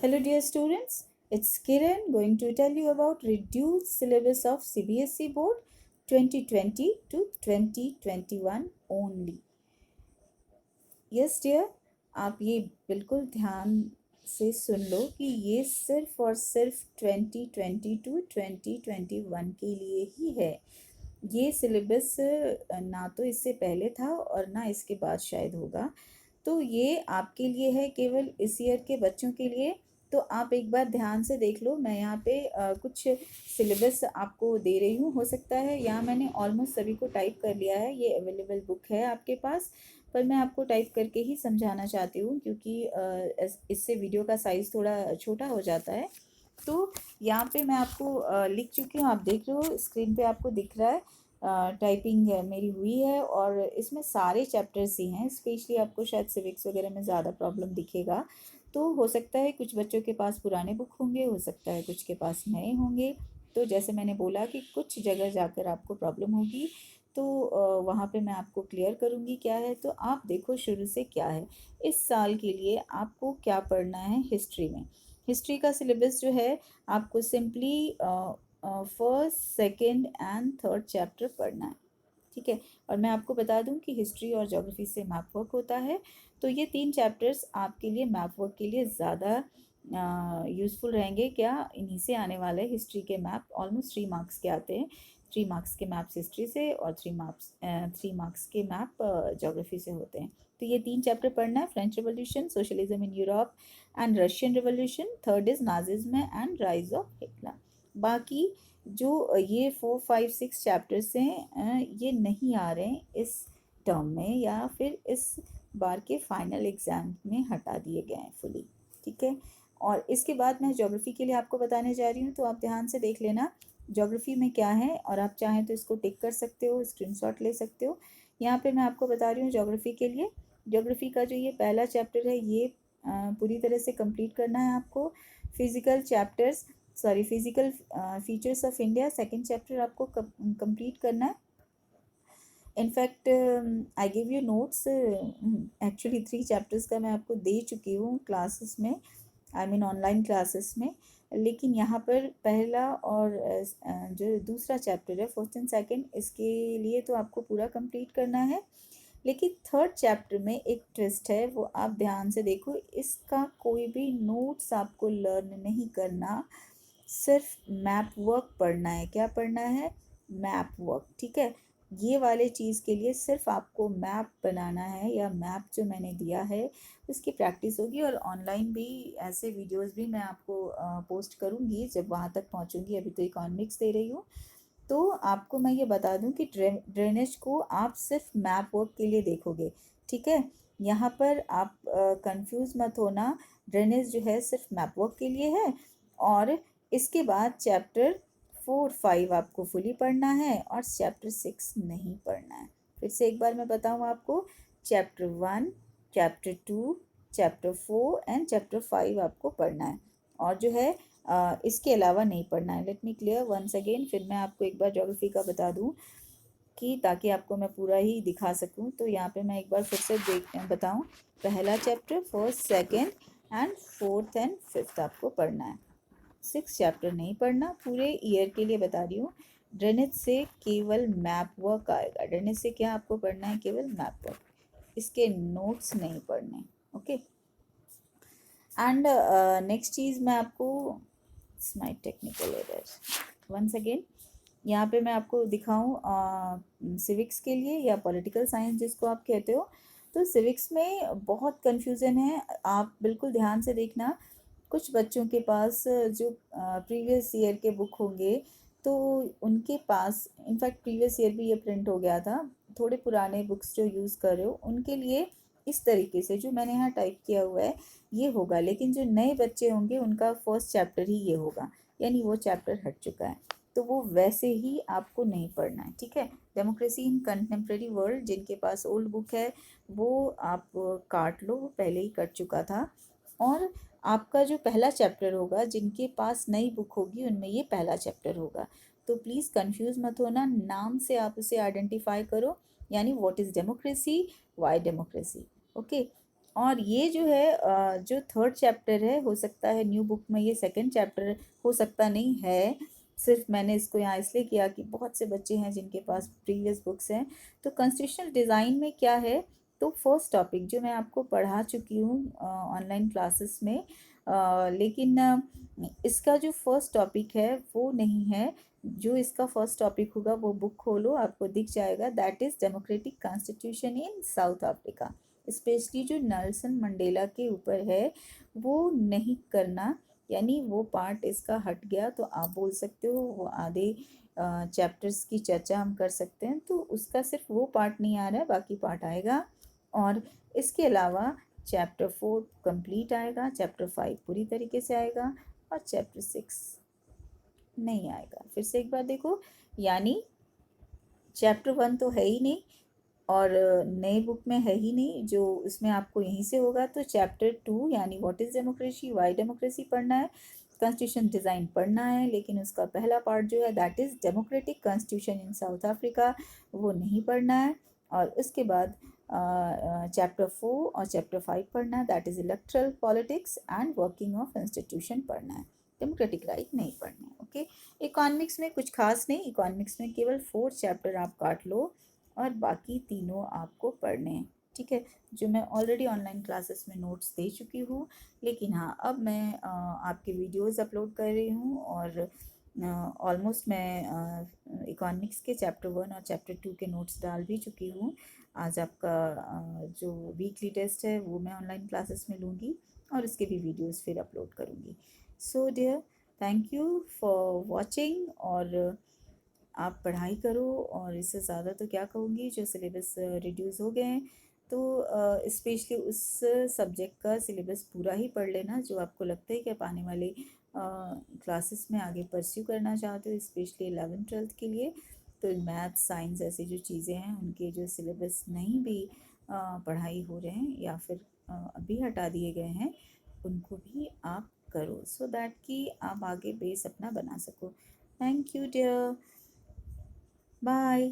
Hello dear students, it's Kiran going to tell you about reduced syllabus of CBSE board 2020 to 2021 only. Yes dear, आप ये बिल्कुल ध्यान से सुन लो कि ये सिर्फ और सिर्फ 2020 टू 2021 के लिए ही है। ये सिलेबस ना तो इससे पहले था और ना इसके बाद शायद होगा। तो ये आपके लिए है, केवल इस ईयर के बच्चों के लिए। तो आप एक बार ध्यान से देख लो, मैं यहाँ पे कुछ सिलेबस आपको दे रही हूँ। हो सकता है यहाँ मैंने ऑलमोस्ट सभी को टाइप कर लिया है, ये अवेलेबल बुक है आपके पास, पर मैं आपको टाइप करके ही समझाना चाहती हूँ क्योंकि इससे वीडियो का साइज़ थोड़ा छोटा हो जाता है। तो यहाँ पे मैं आपको लिख चुकी हूँ, आप देख रहे हो स्क्रीन पे आपको दिख रहा है। टाइपिंग मेरी हुई है और इसमें सारे चैप्टर्स ही हैं। स्पेशली आपको शायद सिविक्स वगैरह में ज़्यादा प्रॉब्लम दिखेगा। तो हो सकता है कुछ बच्चों के पास पुराने बुक होंगे, हो सकता है कुछ के पास नए होंगे। तो जैसे मैंने बोला कि कुछ जगह जाकर आपको प्रॉब्लम होगी, तो वहाँ पे मैं आपको क्लियर करूँगी क्या है। तो आप देखो शुरू से क्या है। इस साल के लिए आपको क्या पढ़ना है हिस्ट्री में। हिस्ट्री का सिलेबस जो है आपको simply first second and third chapter पढ़ना है, ठीक है। और मैं आपको बता दूं कि हिस्ट्री और ज्योग्राफी से मैप वर्क होता है। तो ये तीन चैप्टर्स आपके लिए मैप वर्क के लिए ज़्यादा यूज़फुल रहेंगे। क्या इन्हीं से आने वाले हिस्ट्री के मैप ऑलमोस्ट 3 मार्क्स के आते हैं। 3 मार्क्स के मैप्स हिस्ट्री से और 3 मार्क्स के मैप ज्योग्राफी से होते हैं। तो ये तीन चैप्टर पढ़ना है, French revolution, socialism in Europe and Russian revolution, third is Nazism and rise of Hitler. बाकी जो ये 4 5 6 चैप्टर्स हैं ये नहीं आ रहे हैं इस टर्म में, या फिर इस बार के फाइनल एग्ज़ाम में हटा दिए गए हैं फुली, ठीक है। और इसके बाद मैं ज्योग्राफी के लिए आपको बताने जा रही हूँ, तो आप ध्यान से देख लेना ज्योग्राफी में क्या है, और आप चाहें तो इसको टिक कर सकते हो, स्क्रीनशॉट ले सकते हो। यहाँ पे मैं आपको बता रही हूँ ज्योग्राफी के लिए। ज्योग्राफी का जो ये पहला चैप्टर है ये पूरी तरह से कंप्लीट करना है आपको। Physical chapters physical features of India second chapter आपको कंप्लीट करना है। In fact I give you notes, actually 3 chapters का मैं आपको दे चुकी हूँ क्लासेस में, आई मीन ऑनलाइन क्लासेस में। लेकिन यहाँ पर पहला और जो दूसरा चैप्टर है फर्स्ट एंड सेकंड, इसके लिए तो आपको पूरा कंप्लीट करना है। लेकिन थर्ड चैप्टर में एक ट्विस्ट है, वो आप ध्यान से देखो। इसका कोई भी नोट्स आपको लर्न नहीं करना, सिर्फ मैप वर्क पढ़ना है। क्या पढ़ना है? मैप वर्क, ठीक है। ये वाले चीज़ के लिए सिर्फ आपको मैप बनाना है, या मैप जो मैंने दिया है उसकी प्रैक्टिस होगी। और ऑनलाइन भी ऐसे वीडियोस भी मैं आपको पोस्ट करूँगी जब वहाँ तक पहुँचूँगी। अभी तो इकोनॉमिक्स दे रही हूँ। तो आपको मैं ये बता दूं कि ड्रेनेज को आप सिर्फ मैप वर्क के लिए देखोगे, ठीक है। यहाँ पर आप कंफ्यूज मत होना, ड्रेनेज जो है सिर्फ मैप वर्क के लिए है। और इसके बाद चैप्टर 4 5 आपको फुली पढ़ना है और चैप्टर 6 नहीं पढ़ना है। फिर से एक बार मैं बताऊँ आपको, chapter 1, chapter 2, chapter 4 and chapter 5 आपको पढ़ना है, और जो है इसके अलावा नहीं पढ़ना है। Let me clear once again, फिर मैं आपको एक बार ज्योग्राफी का बता दूं कि ताकि आपको मैं पूरा ही दिखा सकूं। तो यहाँ पे मैं एक बार फिर से बताऊं, पहला chapter first second and fourth and fifth आपको पढ़ना है। 6 चैप्टर नहीं पढ़ना, पूरे ईयर के लिए बता रही हूँ। ड्रेनेज से केवल मैप वर्क आएगा। ड्रेनेज से क्या आपको पढ़ना है? केवल मैप वर्क, इसके नोट्स नहीं पढ़ने, ओके। एंड नेक्स्ट चीज़ मैं आपको, माई टेक्निकल एरर वंस अगेन, यहाँ पे मैं आपको दिखाऊं सिविक्स के लिए या पॉलिटिकल साइंस जिसको आप कहते हो। तो सिविक्स में बहुत कन्फ्यूज़न है, आप बिल्कुल ध्यान से देखना। कुछ बच्चों के पास जो प्रीवियस ईयर के बुक होंगे, तो उनके पास इनफैक्ट प्रीवियस ईयर भी ये प्रिंट हो गया था। थोड़े पुराने बुक्स जो यूज़ कर रहे हो उनके लिए इस तरीके से जो मैंने यहाँ टाइप किया हुआ है ये होगा। लेकिन जो नए बच्चे होंगे उनका फर्स्ट चैप्टर ही ये होगा, यानी वो चैप्टर हट चुका है। तो वो वैसे ही आपको नहीं पढ़ना है, ठीक है। डेमोक्रेसी इन कंटेम्प्रेरी वर्ल्ड, जिनके पास ओल्ड बुक है वो आप काट लो, वो पहले ही कट चुका था। और आपका जो पहला चैप्टर होगा, जिनके पास नई बुक होगी उनमें ये पहला चैप्टर होगा। तो प्लीज़ कंफ्यूज मत होना, नाम से आप उसे आइडेंटिफाई करो, यानी what is democracy, Y democracy, okay. और ये जो है जो थर्ड चैप्टर है, हो सकता है न्यू बुक में ये सेकंड चैप्टर हो सकता नहीं है, सिर्फ मैंने इसको यहाँ इसलिए किया कि बहुत से बच्चे हैं जिनके पास प्रीवियस बुक्स हैं। तो कॉन्स्टिट्यूशनल डिज़ाइन में क्या है, तो फर्स्ट टॉपिक जो मैं आपको पढ़ा चुकी हूँ ऑनलाइन क्लासेस में, लेकिन इसका जो फर्स्ट टॉपिक है वो नहीं है। जो इसका फर्स्ट टॉपिक होगा वो बुक खोलो, आपको दिख जाएगा, that is democratic constitution in south Africa. Specially जो नेल्सन मंडेला के ऊपर है वो नहीं करना, यानी वो पार्ट इसका हट गया तो आप बोल सकते हो वो आधे चैप्टर्स की चर्चा हम कर सकते हैं, तो उसका सिर्फ वो पार्ट नहीं आ रहा है, बाकी पार्ट आएगा। और इसके अलावा चैप्टर 4 कंप्लीट आएगा, चैप्टर 5 पूरी तरीके से आएगा, और चैप्टर 6 नहीं आएगा। फिर से एक बार देखो, यानी चैप्टर 1 तो है ही नहीं, और नए बुक में है ही नहीं, जो उसमें आपको यहीं से होगा। तो चैप्टर 2 यानी what is democracy, Y democracy पढ़ना है, कॉन्स्टिट्यूशन डिज़ाइन पढ़ना है, लेकिन उसका पहला पार्ट जो है that is democratic constitution in south Africa, वो नहीं पढ़ना है। और उसके बाद चैप्टर 4 और चैप्टर 5 पढ़ना है, that is erectile politics and working of institution पढ़ना है, डेमोक्रेटिक राइट नहीं पढ़ना है। ओके, इकोनॉमिक्स में कुछ खास नहीं, इकोनॉमिक्स में केवल 4 चैप्टर आप काट लो और बाकी तीनों आपको पढ़ने हैं, ठीक है, जो मैं ऑलरेडी ऑनलाइन क्लासेस में नोट्स दे चुकी हूँ। लेकिन हाँ, अब मैं आपके वीडियोस अपलोड कर रही हूँ, और ऑलमोस्ट मैं इकोनॉमिक्स के चैप्टर 1 और चैप्टर 2 के नोट्स डाल भी चुकी हूँ। आज आपका जो वीकली टेस्ट है वो मैं ऑनलाइन क्लासेस में लूँगी, और इसके भी वीडियोस फिर अपलोड करूँगी। So dear, thank you for watching, और आप पढ़ाई करो। और इससे ज़्यादा तो क्या कहूँगी, जो सिलेबस रिड्यूस हो गए हैं, तो स्पेशली उस सब्जेक्ट का सिलेबस पूरा ही पढ़ लेना जो आपको लगता है कि आप आने वाले क्लासेस में आगे परस्यू करना चाहते हो, स्पेशली 11th-12th के लिए। तो मैथ साइंस ऐसी जो चीज़ें हैं उनके जो सिलेबस नहीं भी पढ़ाई हो रहे हैं या फिर अभी हटा दिए गए हैं, उनको भी आप करो, सो दैट कि आप आगे बेस अपना बना सको। Thank you dear, bye.